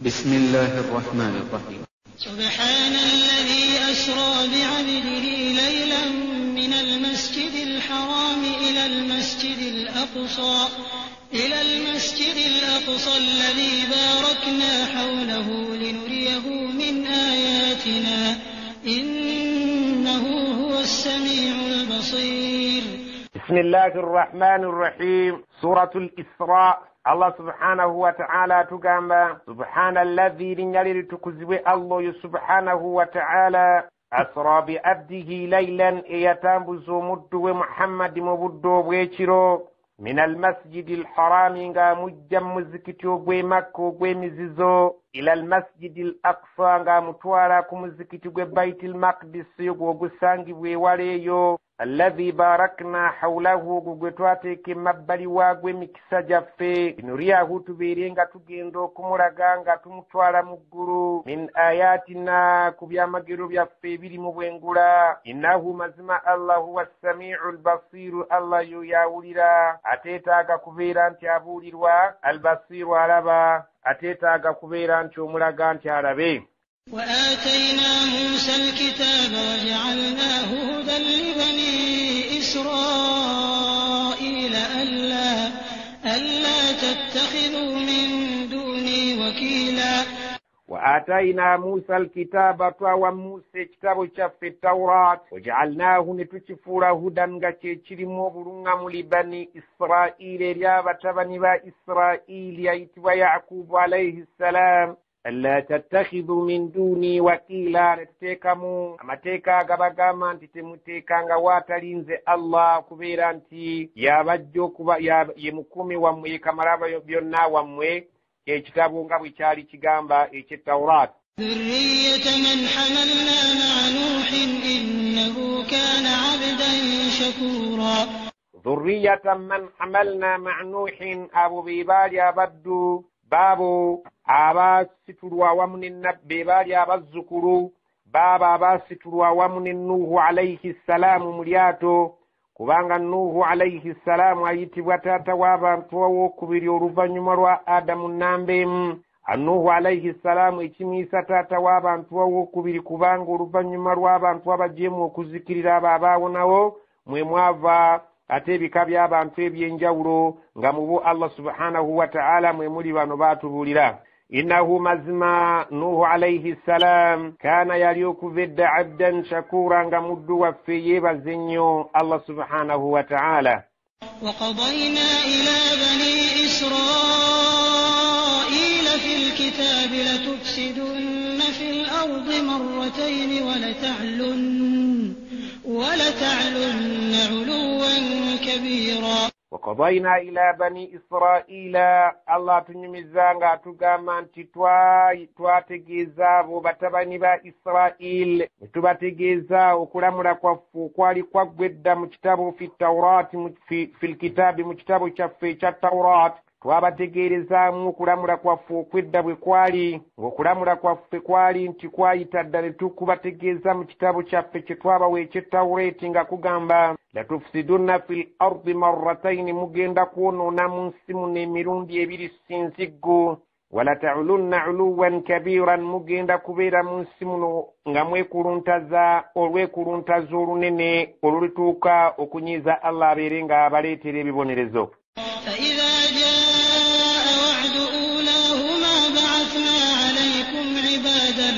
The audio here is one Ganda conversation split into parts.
بسم الله الرحمن الرحيم. سبحان الذي أسرى بعبده ليلا من المسجد الحرام إلى المسجد الأقصى الذي باركنا حوله لنريه من آياتنا إنه هو السميع البصير. بسم الله الرحمن الرحيم. سورة الإسراء. الله سبحانه وتعالى تقام سبحان الذي لنيالي تكذب الله سبحانه وتعالى أسرى بعبده ليلا يتنبز مدو محمد مبدو بيشرو من المسجد الحرام مجم مزكتو بمكو بمزيزو إلى المسجد الأقصى متوارا كمزكتو ببيت المقدس وغسانجي ويواليو الذي باركنا حوله غغتواتي كمبالي واغwe mikisa jaffe nuriyahu tubirenga tugendo kumulaganga tumutwala muggulu min ayatina kubyamagero byaffe biri mu bwengula innahu mazima Allahu was-sami'ul basir Allah yawulira ateetaaga kubeera nti abuulirwa al-basiru alaba ateetaaga kubeera nti omulaga nti alabe. وآتينا موسى الكتاب وجعلناه هدى لبني إسرائيل ألا تتخذوا من دوني وكيلا. وآتينا موسى الكتاب وموسى كتاب في التوراة وجعلناه نتشفور هدى غتشرمو برunga لبني إسرائيل يابتبني إسرائيل يتوى يعقوب عليه السلام ألا تتخذوا من دوني وكيلا نتتكمو أمتكا غبغاما نتتمتكا غواتلينزي الله كبيرا نتي يابجو كبا يمكومي وموي كمرابا يبيونا وموي ekitabu nga bwe kyali kigamba eky'Tawrat. ذرية من حملنا مع نوح إنه كان عبدا شكورا. ذرية من حملنا مع نوح أبو بيبال abaddu baabo abasitulwa awamu ne beebaali abazzukulu baabo abasitulwa awamu ne Nuuhu alayhi salaamu mu lyato kubanga Nuuhu alayhi salaamu ayitibwa taata w'abantu owookubiri oluvannyuma lwa Adamu nnambeemu. Nuuhu alayhi salaamu ekimuyisa taata w'abantu owookubiri kubanga oluvannyuma lw'abantu abajeemu okuzikirira abo abaawonawo mwe mwava ate ebika by'abantu eby'enjawulo nga mu bo Allah subhanahu wa ta'ala mwe muli bano baatubuulira. إنه مزما نوح عليه السلام كان يليك فد عبدا شكورا غمد وفيه بزنيو الله سبحانه وتعالى. وقضينا إلى بني إسرائيل في الكتاب لتفسدن في الأرض مرتين ولتعلن علوا كبيرا. وقضينا إلى بني إسرائيل الله تنمزانغا تقاما تتواتجيزا وبتبني با إسرائيل تباتجيزا وكلامنا كوفو كوالي كوغدا مجتابو في التوراة في الكتاب مجتابو في التوراة twabategeereza mu okulamula kwaffe okwedda bwe kwali ng'okulamula kwaffe kwali nti kwayita ne tukubategeeza mu kitabu kyaffe kye twabawa eky'Ettawuleeti nga kugamba latufsidunna fil ardi marrataini mugenda kwonoona mu nsi muno emirundi ebiri sinziggu walata'ulunna uluwan kabiran mugenda kubeera mu nsi muno nga mwekuluntaza olwekuluntaza olunene olulituuka okunyiiza Allah abeere nga abaleetera ebibonerezo. فإذا جاء وعد أولاهما بعثنا عليكم عبادا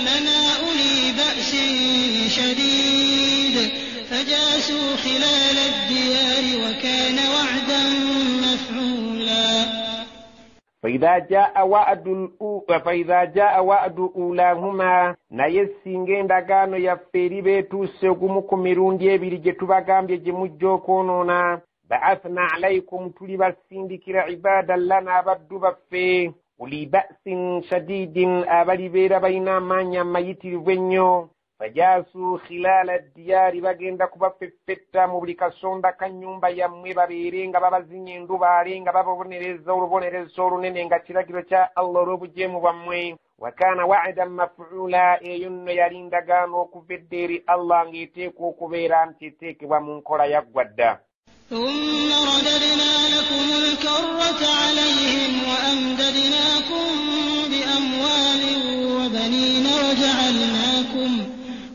لنا أولي بأس شديد فجاسوا خلال الديار وكان وعدا مفعولا. فإذا جاء وعد أولاهما نيسينغين دغانو يفيري بيتوسي ogumu ku mirundi ebiri gye tubagambye gye mujja okwonoona ba'athna alaykum tulibasindikira ibadan lana abaddu baffe uli ba'sin shadidin abalibeera balina amaanyi amayitirivu ennyo fajaasu khilala diyari bagenda kubafeffetta mu buli kasonda ka nnyumba yammwe babeere nga babazinya endubaale nga bababonereza olubonerezo olunene nga kiragiro kya Allah olw'obujeemu bwammwe. Wakana wa'dan maf'ula eyo nno yali ndagaano okuva edda eri Allah ng'eteekwa okubeera nti eteekebwa mu nkola yaggwadda. ثم رددنا لكم الكرة عليهم وأمددناكم بأموال وبنين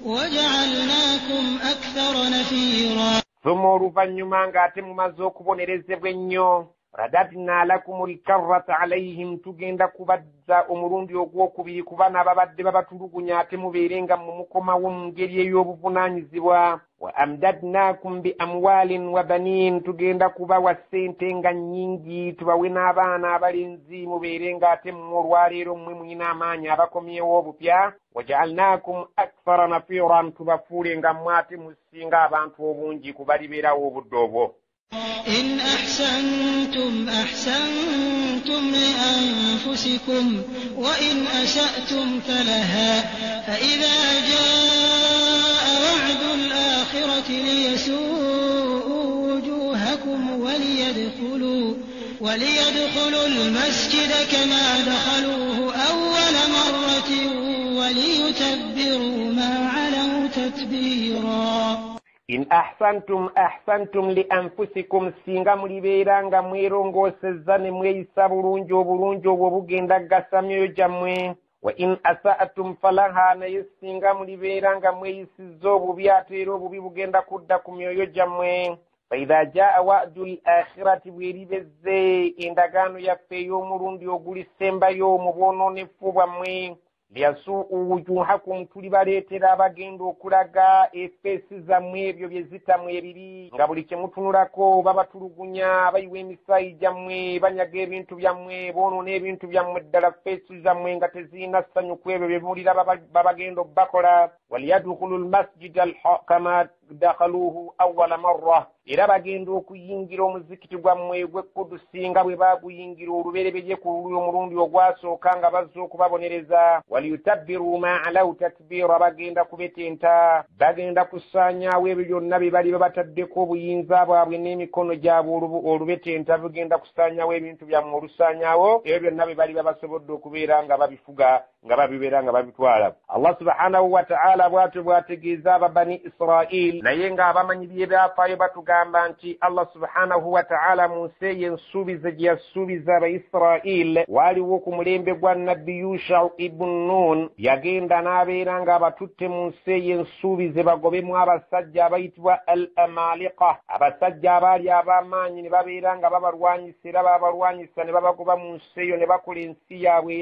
وجعلناكم أكثر نفيرا ثم oluvannyuma ng'ate mumaze okubonerezebwa ennyo radadna lakumul karrata alayhim tugenda kubazza omulundi ogwokubiri ku bana ababadde babatulugunya ate mubeerenga mumukomawo mu ngeri ey'obuvunaanyizibwa wa amdadnakum bi amwalin wa banin tugenda kubawa ssente nga nnyingi tubawe n'abaana abalenzi mubeerenga ate mmwe olwaleero mmwe muyina amaanyi abakomyewo obupya wajaalnakum akthara nafiran tubafuule nga mmwe ate musinga abantu obungi kubalibeerawo obudde obwo إن أحسنتم لأنفسكم وإن أسأتم فلها فإذا جاء وعد الآخرة ليسوءوا وجوهكم وليدخلوا المسجد كما دخلوه أول مرة وليتبروا ما علوا تتبيرا in ahsantum li anfusikum singa mulibeeranga mwerongoosezza ne mweyisa bulungi obulungi obwo bugenda gasa myoyo gyammwe wa in asa'tum falaha naye singa mulibeeranga mweyisizza obubi ate era obubi bugenda kudda ku myoyo gyammwe faidha jaa wa'du al-akhirati bweribezze endagaano yaffe ey'omulundi ogulisembayo mu bwonoonefu bwammwe liyasuu wujuhakum tulibaleetera abagenda okulaga efeesi zammwe ebyo bye zitammwe ebibi nga buli kye mutunulako babatulugunya bayiwa emisaayi gyammwe banyaga ebintu byammwe boonoona ebintu byammwe ddala feesi zammwe nga tezirina ssanyu ku ebyo bye mulira babagenda obbakola waliyadkhulu lmasjida kama dakhaluuhu awwala marra era bagenda okuyingira omuzikiti gwammwe gw'ekkudusi nga bwe baaguyingira olubereberye ku luli omulundi ogwasooka nga bazze okubabonereza waliyutabbiru ma alaw tatbiira bagenda kubetenta bagenda kusaanyaawo ebyo byonna bye bali babataddeko obuyinza bwabwe n'emikono gyabwe olubetenta bugenda kusaanyaawo ebintu byammwe olusaanyaawo ebyo byonna bye bali babasobodde okubeera nga babifuga nga babibeera nga babitwala Allah subhanahu wa ta'ala bw'atyo bw'ategeeza ababani Israil naye ng'abamanyi by'ebyafaayo batugamba nti Allah subhanahu wa ta'ala mu nsi ey'ensuubize gye yasuubiza Abaisirail waaliwo ku mulembe gwa nabbi Yusha ibn Nun yagenda n'abeera ng'abatutte mu nsi ey'ensuubize bagobemu abasajja abayitibwa al-Amalika abasajja abaali ab'amaanyi ne babeera nga babalwanyisa era babalwanyisa ne babagoba mu nsi eyo ne bakola ensi yaabwe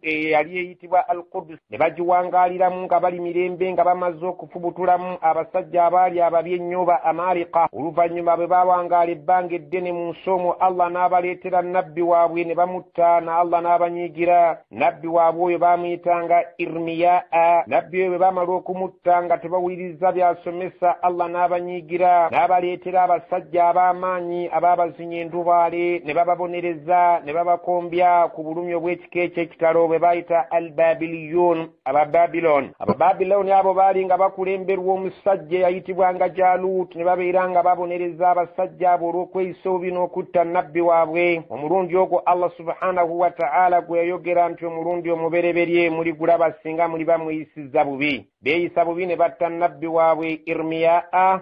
eyali eyitibwa al-Qudus ne bagiwangaaliramu nga bali mirembe nga bamaze okufubutulamu abasajja abaali ababi ennyo ba Amalika oluvannyuma bwe bawangaala ebbanga eddene mu nsi omwo Allah n'abaleetera nabbi waabwe ne bamutta na Allah n'abanyiigira nabbi waabwe oyo baamuyitanga Irmiyaa nabbi oyo bwe baamala okumutta nga tebawuliriza by'asomesa Allah n'abanyiigira n'abaleetera abasajja ab'amaanyi abaabazinya endubaale ne bababonereza ne babakombya ku bulumi obw'ekika eky'ekitalo bwe baayita al-Babiliyun Abababiloni abo baali nga bakulemberwa omusajja yayitibwanga Jalut ne babeera nga babonereza abasajja abo olw'okweyisa obubi n'okutta nabbi waabwe omulundi ogwo Allah subhanahu wa ta'ala gwe yayogera nti omulundi omubereberye muligulaba singa muli bamweyisizza bubi beeyisa bubi ne batta nabbi waabwe Irmiyaa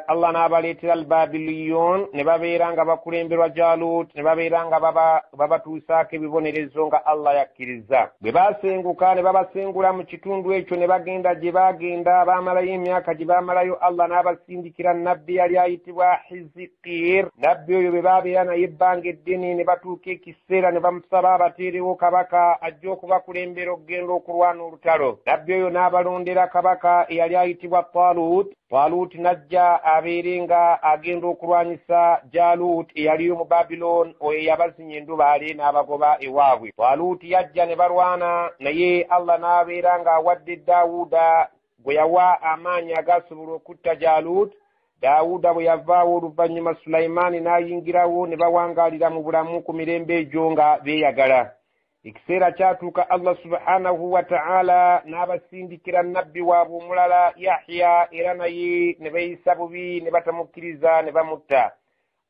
Allah n'abaleetera al-Babiliyun ne babeera nga bakulemberwa Jalut ne babeera nga babatuusaako ebibonerezo nga Allah yakkiriza bwe baasenguka ne babasengula mu kitundu ekyo ne bagenda gye baagenda baamalayo emyaka gye baamalayo Allah n'abasindikira nabbi yali ayitibwa Hizikir nabbi oyo bwe baabeera naye ebbanga eddene ne batuuka ekiseera ne bamusaba abateerewo kabaka ajja okubakulembera okugenda okulwana olutalo nabbi oyo n'abalondera kabaka eyali ayitibwa Talut najja abeere nga agenda okulwanyisa Jalut eyaliyo mu Babiloni oyo yabazinya endubaale n'abagoba ewaabwe Talut yajja ne balwana naye Allah n'abeera ng'awadde Daawuda gwe yawa amaanyi agasobola okutta Jalut Daawuda bwe yavaawo oluvannyuma Sulaimaani n'ayingirawo ne bawangaalira mu bulamu ku mirembe egyo nga beeyagala ekiseera kyatuuka Allah subhanahu wa ta'ala n'abasindikira nabbi waabwe omulala Yahya era naye ne beeyisa bubi ne batamukkiriza ne bamutta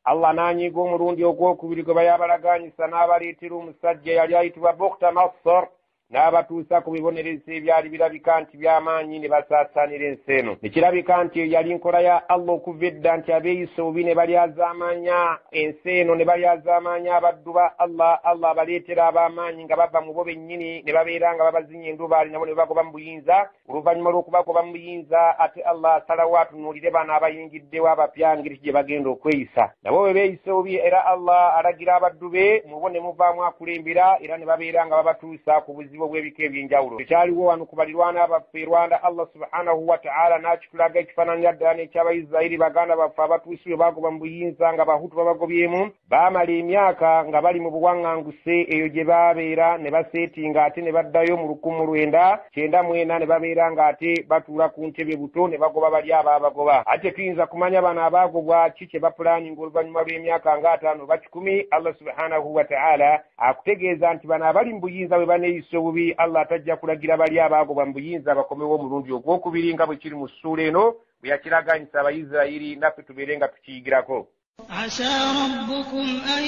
Allah n'anyiiga omulundi ogwokubiri gwe bayabalaganyisa n'abaleetera omusajja yali ayitibwa Bukhta Nassar n'abatuusa ku bibonerezo ebyali birabika nti by'amaanyi ne basaasaanira ensi eno. Ne kirabika nti yali nkola ya Allah okuva edda nti abeeyisa obubi ne balyazaamaanya ensi eno ne balyazaamaanya abaddu ba Allah baleetera ab'amaanyi nga bava mu bo bennyini ne babeera nga babazinya endubaali nabo ne bagoba mu buyinza. Oluvannyuma lw'okubagoba mu buyinza ate Allah asalawo atunuulire bano abayingiddewo abapya ngeri gye bagenda okweyisa. Nabo bwe beeyisa obubi era Allah alagira abaddu be mu bo ne muvaamu akulembera era ne babeera nga babatuusa ku buzibu bw'ebika eby'enjawulo. Tekyaliwo wano ku balirwana baffe Rwanda Allah subhanahu wa ta'ala n'akitulaga ekifaananira ddala n'eky'Abayisirayiri baganda baffe abatuusi bwe bagoba mu buyinza nga Bahutu babagobyemu. Baamala emyaka nga bali mu buwaŋŋanguse eyo gye baabeera ne baseetinga ate ne baddayo mu 1994 ne babeera nga ate batuula ku ntebe buto ne bagoba bali abaabagoba. Ate tuyinza kumanya bano abaagobwa ki kye bapulaaninga oluvannyuma lw'emyaka nga 5 oba 10. Allah subhanahu wa ta'ala akutegeeza nti bano abali mu buyinza bwe baneeyisa obubi Allah tajja kulagira bali abaagobwa mu buyinza bakomewo omulundi ogwokubiri nga bwe kiri mu ssuula eno bwe yakiraganyisa Abayisirayiri naffe tubeere nga tukiyigirako. عسى ربكم أن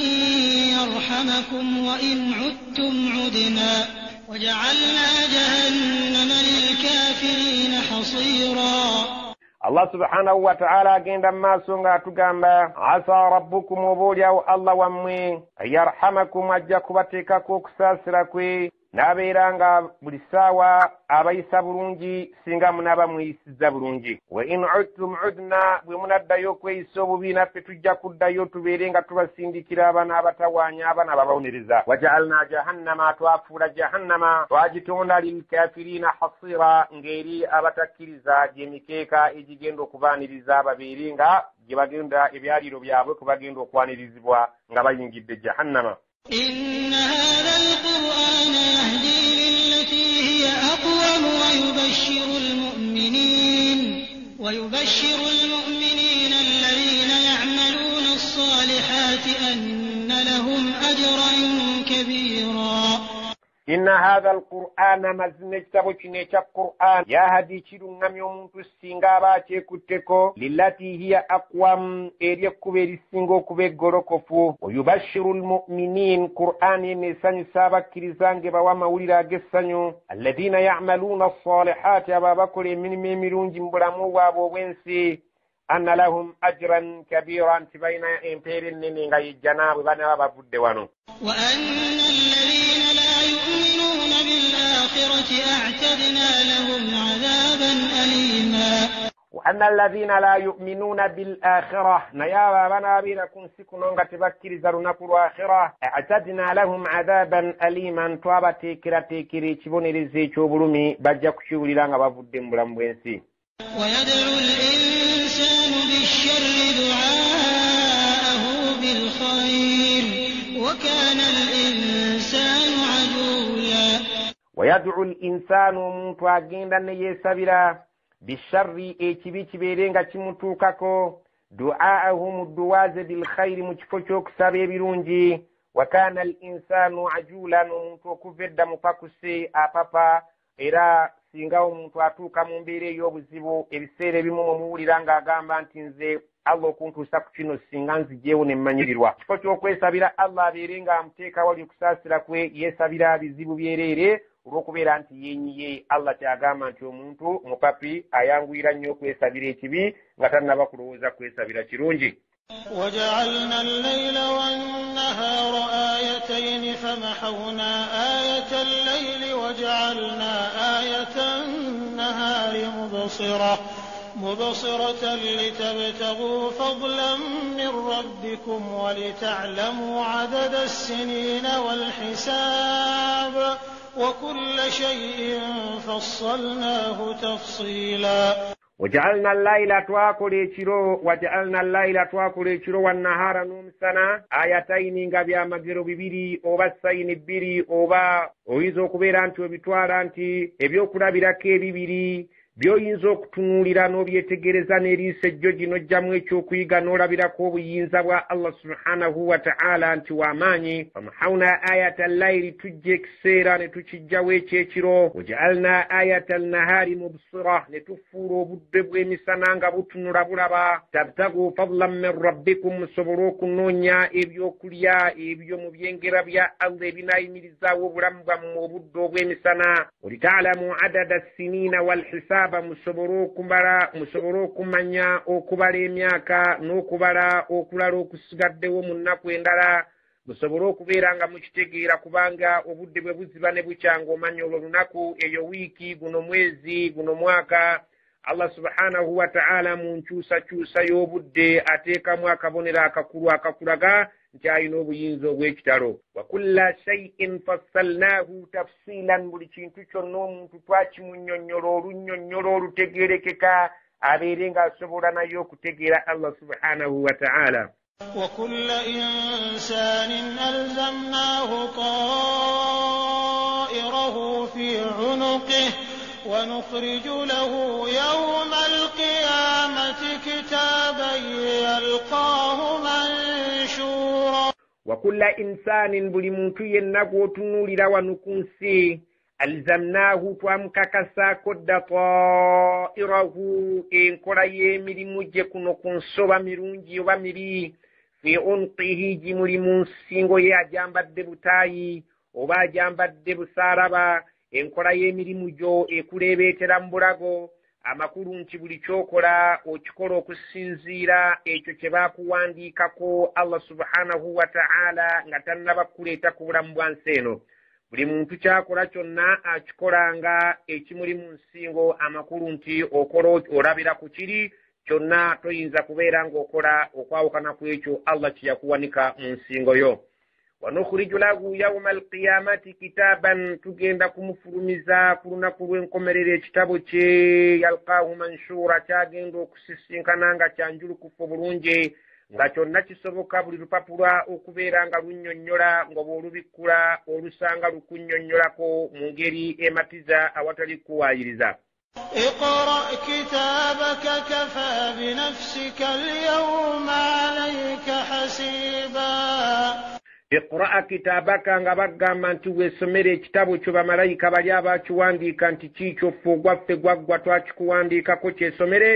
يرحمكم وإن عدتم عدنا وجعلنا جهنم للكافرين حصيرا. Allah subhanahu wa ta'ala agenda maaso nga atugamba asa rabbukum oboolyawo Allah wammwe yarhamakum ajja kubateekako okusaasira kwe n'abeera nga buli ssaawa abayisa bulungi singa munaaba mweyisizza bulungi. Wa in udtum udna bwe munaddayo okweyisa obubi naffe tujja kuddayo tubeere nga tubasindikira abana abatawaanya abana abababonereza. Waja'alna jahannama twafuula jahannama twagitonda lilkafirina hasira ng'eri abatakkiriza gy'emikeeka egigenda okubaaniriza babeere nga gye bagenda ebyaliiro byabwe kwe bagenda okwanirizibwa nga bayingidde jahannama. إن هذا القرآن يهدي للتي هي أقوم ويبشر المؤمنين الذين يعملون الصالحات أن لهم أجرا كبيرا. إن هذا القرآن مزن كتابك القرآن يهدي كيرون يوم تسينغا كتكو للتي هي أقوم إريكو بريسينغو كبيغوروكوفو ويبشر المؤمنين قرآن نسان سابا كريزانج بواما وليلا جسانيو الذين يعملون الصالحات أبابكر من ميميرون جمبرامو وابو وينسي أن لهم أجرا كبيرا تبين إمبيرين نينغا يجانا وبانا بابودوانو وأن الذين لا يؤمنون بالآخرة أعتدنا لهم عذابا أليما. وأن الذين لا يؤمنون بالآخرة نيابا بنا بيركم سكنونغا تبكير زرناك الآخرة اعتدنا لهم عذابا أليما توابا تيكرا تيكري تبوني رزي تشوبرمي بجاك شوري لانغا بافودين بلامبوينسي. ويدعو الإنسان بالشر دعاءه بالخير وكان الإنسان عجولا. ويدعو الإنسان متواجندا نيسابيرا بالشر ايتبي كبيرينغا كيموتوكاكو دعاءه مدواز بالخير مكفوكوك سابي بيرونجي وكان الإنسان عجولا متوكفد مفاكسي أبابا إرا singa omuntu atuuka mu mbeera ey'obuzibu ebiseera ebimu muwulira ng'agamba nti nze Allah okuntuusa ku kino singa nzijeewo ne mmanyirirwa. Kifo ky'okwesabira Allah abeere ng'amuteeka wali okusasira kwe yeesabira bizibu byereere olw'okubeera nti yeenyiye. Allah kyagamba nti omuntu mupapi ayanguyira nnyo okwesabira ekibi nga tannaba kulowooza kwesabira kirungi. وجعلنا الليل والنهار آيتين فمحونا آية الليل وجعلنا آية النهار مبصرة لتبتغوا فضلا من ربكم ولتعلموا عدد السنين والحساب وكل شيء فصلناه تفصيلا. وجعلنا الليل تواكل chiro والنهار نمسنا آياتين nga byamagero bibiri oba sayini bbiri oba oyiza okubeera nti obitwala nti ebyokulabirako ebibiri by'oyinza okutunuulira n'obyetegereza n'eriiso ejjo ginojjamu ekyokuyiga n'olabirako obuyinza bwa Allah subhanahu wa ta'ala nti w'amaanyi. famahawna ayata allayli tujja ekiseera ne tukijjawo ekyekiro, waja'alna ayata alnahaari mubsira ne tufuula obudde bw'emisana nga butunula bulaba, tabtagu fadlan min rabbikum musobole okunoonya ebyokulya ebyo mu byengera bya Allah ebinaayimirizaawo obulamu bwammwe obudde obw'emisana, olitaalamu adada siniina walhisaaba musobole okumanya okubala emyaka n'okubala okulala okusigaddewo mu nnaku endala, musobole okubeera nga mukitegeera kubanga obudde bwe buziba ne bukyanga omanya olwo lunaku, eyo wiiki, guno mwezi, guno mwaka. Allah subhanahu wa ta'ala mu nkyusakyusa y'obudde ateekamu akabonero akakulu akakulaga nti alina obuyinza obw'ekitalo. wa kulla shay'in fassalnahu tafsilan, buli kintu kyonna omuntu twakimunnyonnyola olunnyonnyola olutegeerekeka abeere ng'asobola naye okutegeera Allah subhanahu wa ta'ala. وكل إنسان ألزمناه طائره في عنقه ونخرج له يوم القيامة كتابا يلقاه منشورا. وكل إنسان buli muntu yenna gw'otunuulira wano ku nsi alzamnaahu twamukakasaako dda ta'irahu enkola y'emirimu gye kuno ku nsoba mirungi oba mibi, fi unqihi gimuli mu nsingo ye ajambadde butaayi oba ajambadde busaaraba, enkola y'emirimu gyo ekuleebeetera mu bulago, amakulu nti buli kyokola okikola okusinziira ekyo kye baakuwandiikako Allah subhanahu wa ta'ala nga tannaba kuleeta ku bulamu bwa nsi eno. Buli muntu kyakola kyonna akikola nga ekimuli mu nsingo, amakulu nti okola olabira ku kiri kyonna, toyinza kubeera ng'okola okwawukana ku ekyo Allah kye yakuwanika mu nsingo yo. wanukhriju lahu yawma alqiyamati kitaban, tugenda kumufulumiza ku lunaku lw'enkomerero ekitabo kye, yalqaahu manshura, kyagenda okusisinkana nga kyanjulukufu bulungi, nga kyonna kisoboka buli lupapula okubeera nga lunnyonnyola, nga bw'olubikkula olusanga lukunnyonnyolako mu ngeri ematiza awatali kuwaayiriza. اقرأ كتابك كفى بنفسك اليوم عليك حسيبا. Iqra kitabaka, nga bagamba nti weesomere ekitabo kyo bamalayika bali abakiwandiika nti kiikyo ffe ogwaffe gwaggwa twakikuwandiikako kyesomere.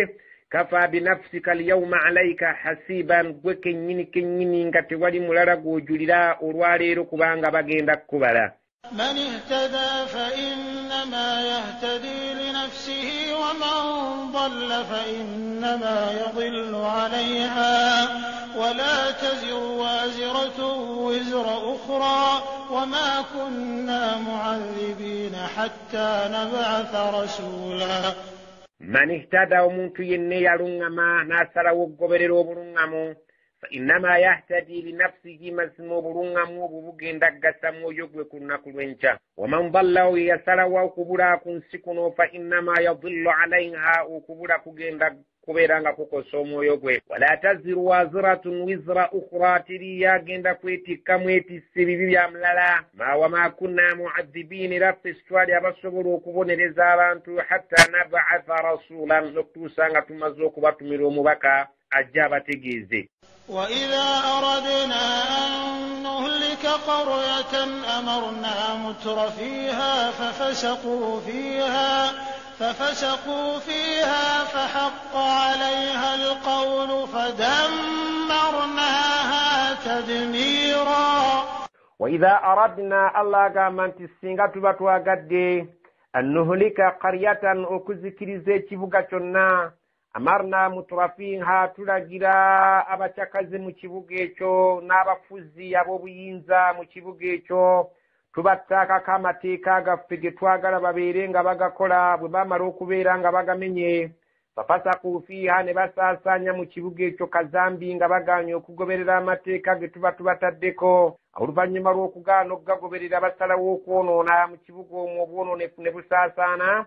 kafa binafsika alyawma alayka hasiban, gwe kennyini nga tewali mulala gw'ojulira olwaleero kubanga bagenda kukubala. من اهتدى فإنما يهتدي لنفسه ومن ضل فإنما يضل عليها ولا تزر وازرة وزر أخرى وما كنا معذبين حتى نبعث رسولا. من اهتدى ومنت يني يلنغما ناسر وقبرر وبرنغمو فإنما يهتدي لنفسه مسمو برنغمو ببغين دقسمو يقوي كنا كلوينشا ومن ضل ويسر وقبرا كنسكنو فإنما يضل عليها وقبرا كجين kubeeranga kukosomo yogwe. wala taziru waziratun wizra ukhra, tiriya genda kwetikkamu etisse bibi bya mulala. ma kunna mu'adhibin, raffe sitwali abasobola okubonereza abantu hatta nab'atha rasulan, okutuusa nga tumaze okubatumira omubaka ajja abategeeze. وإذا أردنا أن نهلك قرية أمرنا متر فيها ففسقوا فيها فحق عليها القول فدمرناها تدميرا. وإذا أردنا الله قامت السنغة بتواجد أن نهلك قرية أكذكرزي كبغتنا amarna mutrafiha, tulagira abachakazi mu kibuga ekyo n'abafuzi ab'obuyinza mu kibuga ekyo, tubattaakako amateeka gaffe ge twagala babeere nga bagakola. bwe bamala okubeera nga bagamenye, fafasaku fiiha, ne basaasaanya mu kibuga ekyo kazambi nga bagaanye okugoberera amateeka ge tuba tubataddeko. oluvannyuma lw'okugaana okugagoberera basalawo okwonoona mu kibuga omwo, obwononefu ne busaasaana.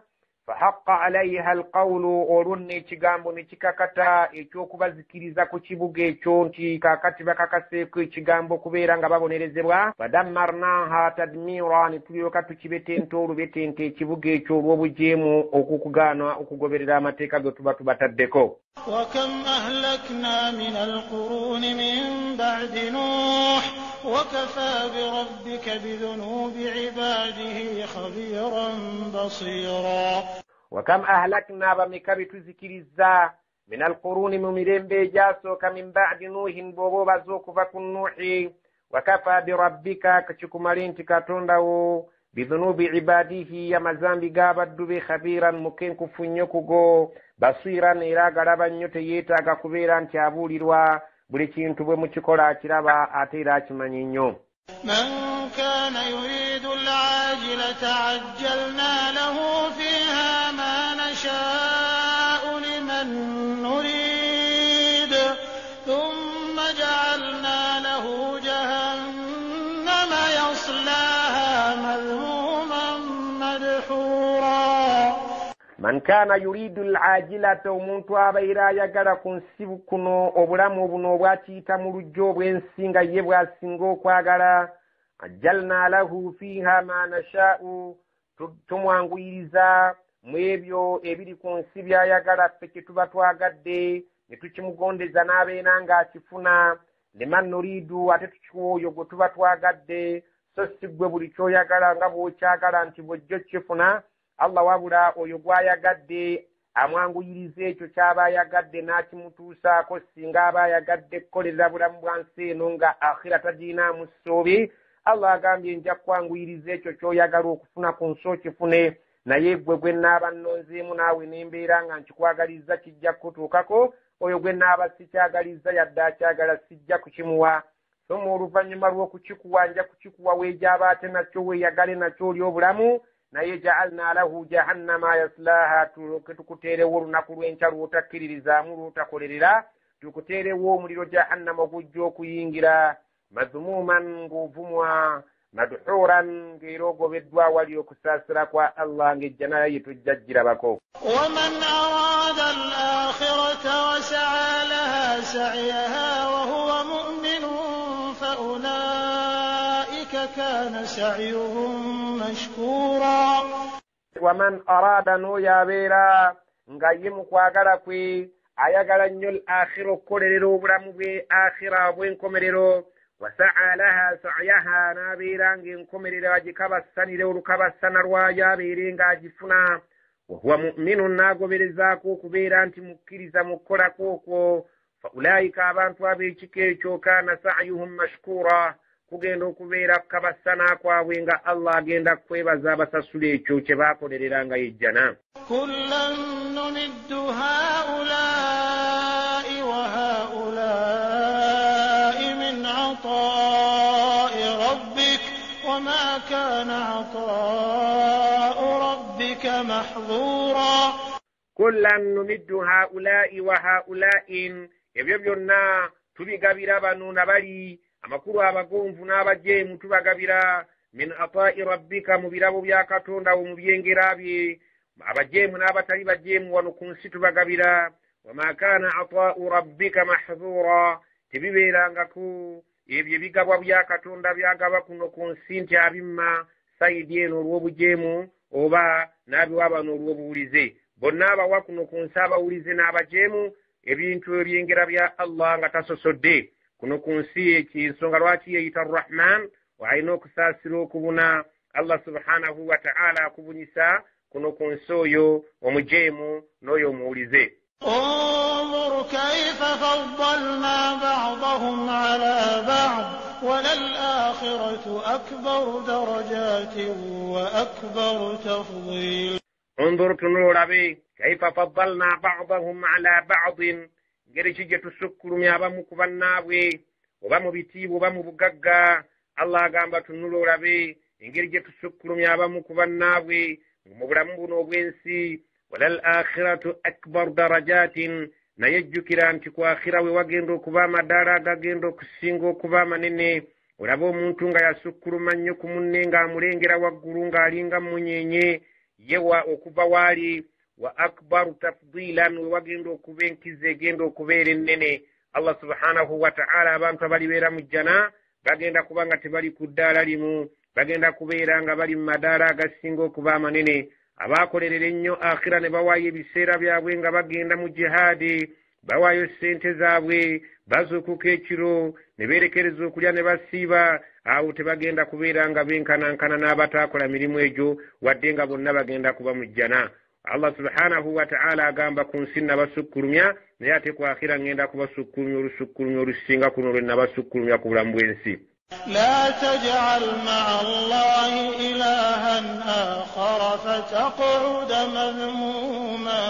fahaqqa alayha alqawlu olunne ekigambo ne kikakata ekyokubazikiriza ku kibuga ekyo nti kakati bakakaseeko ekigambo kubeera nga babonerezebwa fadammarnaha tadmira ne tulyoka tukibetenta olubetenta ekibuga ekyo olw'obujeemu okukugaana okugoberera amateeka ge tuba tubataddeko. وكم أهلكنا من القرون من بعد نوح وكفى بربك بذنوب عباده خبيرا بصيرا. وكم أهلكنا بمكب تذكرزا من القرون ممرين بيجاسوك من بعد نوح بوبو بزوك فكن نوحي وكفى بربك كشكمالين تكاتوندو بذنوب عباده يا مزامبي غابدو بخبيرا مكين كفنيوكو بصيرا إلى غرابا نيوتييتا ككبيرا تيابوليروا buli kintu bwe mukikola kiraba ate era kimanyi nnyo. من كان يريد العاجلة عجلنا له فيها ما نشاء لمن نريد ثم جعلنا له جهنم يصلاها مذموما مدحورا. Man kana yuridu al-ajilata omuntu abaira ayagala ku nsibu kuno obulamu buno obwakiyita mu lujjo obw'ensinga ye bw'asinga okwagala ajjalna lahu fiha ma nasha'u tumwanguyiriza mu ebyo ebiri ku nsi by'ayagala ffe kye tuba twagadde ne tukimugondeza n'abeera ng'akifuna liman nuridu ate tukiwa oyo gwe tuba twagadde so si ggwe buli ky'oyagala nga bw'okyagala nti bw'ojjo kifuna. Allah wabula oyo gwayagadde amwanguyiriza ekyo kyaba ayagadde n'akimutuusaako singa aba ayagadde kukolera bulamu bwa nsi eno nga akhira tagiinaamu ssuubi. Allah agambye nja kwanguyiriza ekyo ky'oyagala okufuna ku nsi okifune naye ggwe gwe nnaaba nnonzeemu naawe n'embeera nga nkikwagaliza kijja kutuukako oyo gwe nnaaba sikyagaliza yadde akyagala sijja kukimuwa. So mu oluvannyuma lw'okukikuwa nja kukikuwa weegyaba ate nakyo weeyagale nakyo oli obulamu. naye ja'alna lahu jahannama yaslaha tukuteerewo olunaku lw'enkya lw'otakkiririzaamu lw'otakolerera tukuteerewo omuliro jahannama ogujja okuyingira madhumuman ng'ovumwa madhuran ng'era ogobeddwa wali okusaasira kwa Allah ng'ejja naye tujjagirabako. ومن أراد الآخرة وسعى لها سعيها وهو مؤمن فأولئك كان سعيهم مشكورا. ومن أراد نويا بيرا nga ye mu kwagala kwe ayagala nnyo al-akhira okukolerera obulamu bwe akhira bw'enkomerero wasa'a laha sa'yaha n'abeera ng'enkomerero agikabassanire olukabasana lwayo abeere ng'agifuna wahuwa mu'minun n'agoberezaako okubeera nti mukkiriza mu kukola kwokwo fa ulaika abantu ab'ekika ekyo kaana sa'yuhum mashkuura kugenda okubeera kukabasana kwabwe nga Allah agenda kwebaza abasasula ekyo kye baakolereranga yejjana. kullan numiddu haa'ulaa'i wa haa'ulaa'i min 'ataa'i rabbik wa maa kaana 'ataa'u rabbika mahdhuura. kullan numiddu haa'ulaa'i wa haa'ulaa'in ebyo byonna tubigabira bano na bali amakulu abagonvu n'abajeemu tubagabira min ataa'i rabbika mu birabo bya Katonda wo mu byengera bye abajeemu n'abatali bajeemu wano ku nsi tubagabira wama kaana ataa'u rabbika mahdhuura tebibeerangaku ebyo ebigabwa bya Katonda byagaba kuno ku nsi nti abimma sayidi eno olw'obujeemu oba n'abiwa bano olw'obuwulize bonna abawa kuno ku nsi abawulize n'abajeemu ebintu ebyengera bya Allah nga tasosodde kuno ku nsi ensonga lwaki yeeyita Ar-Rahman waalina okusaasira okubuna Allah subhanahu wa ta'ala akubunyisa kuno ku nsi oyo omujeemu n'oyo omuwulize. انظر كيف فضلنا بعضهم على بعض وللآخرة أكبر درجات وأكبر تفضيل. انظر تنور بي كيف فضلنا بعضهم على بعض ngeri kijja tusukkulumya abamu ku bannaabwe oba mu bitiibwa oba mu bugagga. Allah agamba tunula olabe engeri gye tusukkulumya abamu ku bannaabwe mu bulamu buno obw'ensi. walal akhiratu akbar darajatin naye jjukira nti ku akhira we wagenda okuba amadaala agagenda okusinga okuba amanene. olaba omuntu nga yasukkuluma nnyo ku munne ng'amulengera waggulu ng'alinga munyenye yewa okuva wali wa akbaru tafdilan wagenda okuba enkizo egenda okubeera ennene. Allah subhanahu wa ta'ala abantu abalibeera mu jjana bagenda kuba nga tebali ku ddaala limu, bagenda kubeera nga bali mu madaala agasinga okuba amanene. Abaakolerera ennyo akhira ne bawaayo ebiseera byabwe nga bagenda mu jihaadi, bawaayo ssente zaabwe, bazuukuka ekiro ne beerekereza okulya ne basiiba, awo tebagenda kubeera nga benkanankana n'abataakola mirimu egyo wadde nga bonna bagenda kuba mu jjana. Allah subhanahu wa ta'ala agamba ku nsi nabasukkulumya, naye ate ku akhira ngenda kubasukkulumya olusukkulumya olusinga kuno lwe nabasukkulumya ku bulamu bw'ensi. لا تجعل مع الله إلها آخر فتقعد مذموما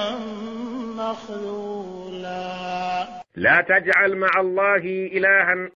مخذولا. لا تجعل مع الله إلها